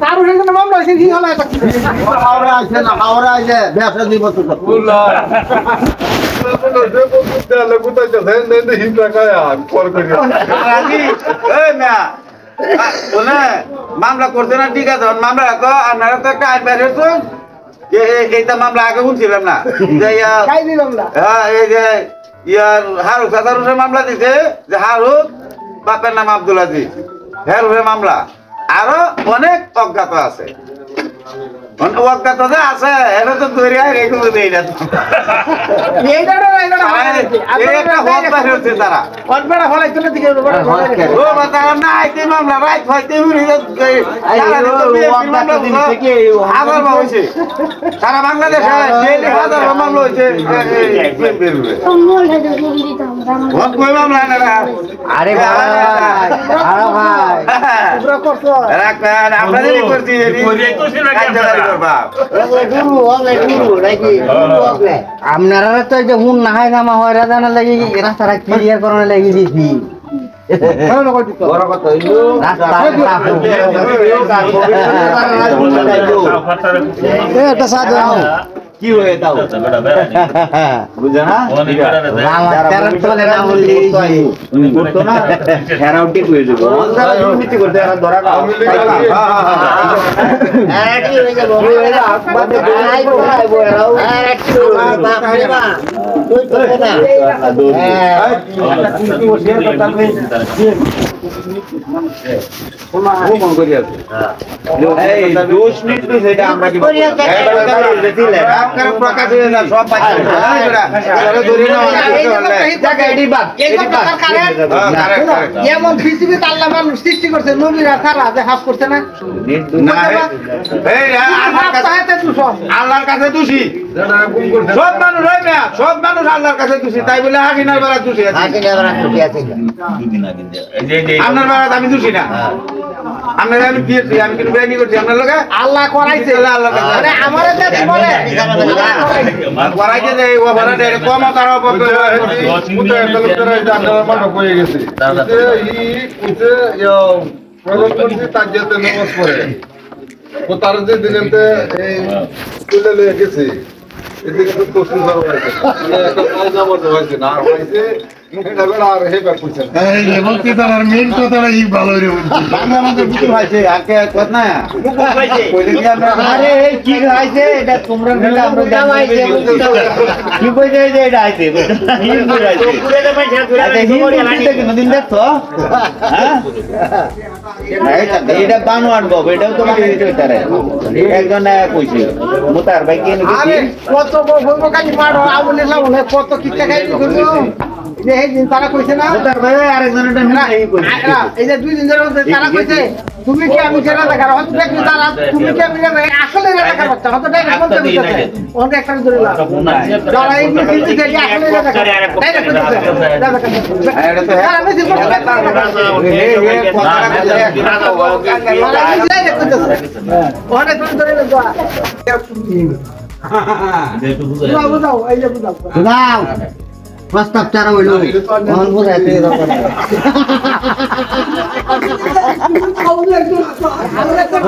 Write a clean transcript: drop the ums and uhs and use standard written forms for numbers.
তার উপরে কোনো মামলা হইছে কি হলো এটা হাওড়া আছে না হাওড়া আছে ব্যবসা দিব তো বুলা তাহলে কোথায় যাবেন নেই হিন্দা কায়া পর করে রাজি এই না ওনা মামলা করতে না ঠিক আছে মামলা তো আপনারা তো একটা আইন বের হয়েছেন এইটা মামলা আগে শুনছিলাম না যে কাই দি মামলা হ্যাঁ এই যে ইয়ার হারুক সাদারুসের মামলা দিছে যে হারুক বাপের নাম আব্দুল আজিজ হেরুরের মামলা আরো অনেক অজ্ঞাত আছে অজ্ঞাত যে আছে এটা তো ধরে রেখে দেই না এইটা হচ্ছে তারা অনপড়া হলাইতো না দিকে ও বাতা না আইতে মামলা রাইট হইতে হাজার হয়েছে সারা বাংলাদেশে ডেইলি হাজার মামলা হয়েছে মামলা না আরে ভাই আরে ভাই আমরা যদি করছি আপনারা তো যে হুন নাহাই নামা হয় রাজানা লাগি রাস্তাটা ক্লিয়ার করানো লাগি দিছি কি হয়ে দাও বুঝে না প্রকাশ হয়ে না সব এমন পৃথিবীতে আল্লাহ মানুষ সৃষ্টি করছে নবীরা তারা যে হাফ করছে না আল্লাহর কাছে দোষী সব মানুষ সব মানুষ আল্লাহর কাছে দোষী তাই বলে হাকিনার বেলা দোষী আছে আপনার বেলা আমি দোষী না আপনার আমি দিয়েছি আমি কিন্তু বেআইনি করছি আপনার লোকে আল্লাহ করাইছে আল্লাহ আমার বলে করাইছে যে ও ভাড়া কম তারা হয়ে গেছে প্রধানমন্ত্রী তার যেতে নামাজ পড়ে ও তার যে দিনেতে এই স্কুলে লয়ে গেছে এদিকে তো প্রশ্ন করা হয়েছে একটা নামাজ হয়েছে না হয়েছে আর হে ব্যাক করছে এবং কি তার মেইন কথাটা এই ভালো রে বাংলা আমাদের বুঝতে পারছে আকে কত না কইলে কি আমরা আরে এই কি হইছে এটা তোমরা মিলে আমরা জামাইছে কি কইছে যে এটা আইছে কি কইছে পুরোটা পয়সা ঘুরে আচ্ছা কিন্তু দিন দেখতো হ্যাঁ এটা বানোয়াট বাবু এটাও তোমাকে দিতে হইতারে একজন কইছে মুতার ভাই কেন আরে কত বলবো কাজ মারো আমলে লাউনে কত কিচ্ছা খাই দিছো যে এই দিন তারা কইছে না মুতার ভাই আরেকজনটা মিলে এই কইছে এই যে দুই দিন ধরে তারা কইছে তুমি কি আমি জেলা দেখা হয়তো দেখি তারা তুমি কি আমি আসলে দেখা করতে হয়তো ডাইরেক্ট বলতে দিতে ওকে একটা ধরে লাও যারা এই মিছিল দিতে আসলে দেখা ডাইরেক্ট করতে এটা তো হ্যাঁ আমি দিবো ওখানে তুমি ধরে দাও বুঝাও এই যে বুঝাও দাও প্রস্তাব চারা হইলো মন বুঝাইতে দরকার আমরা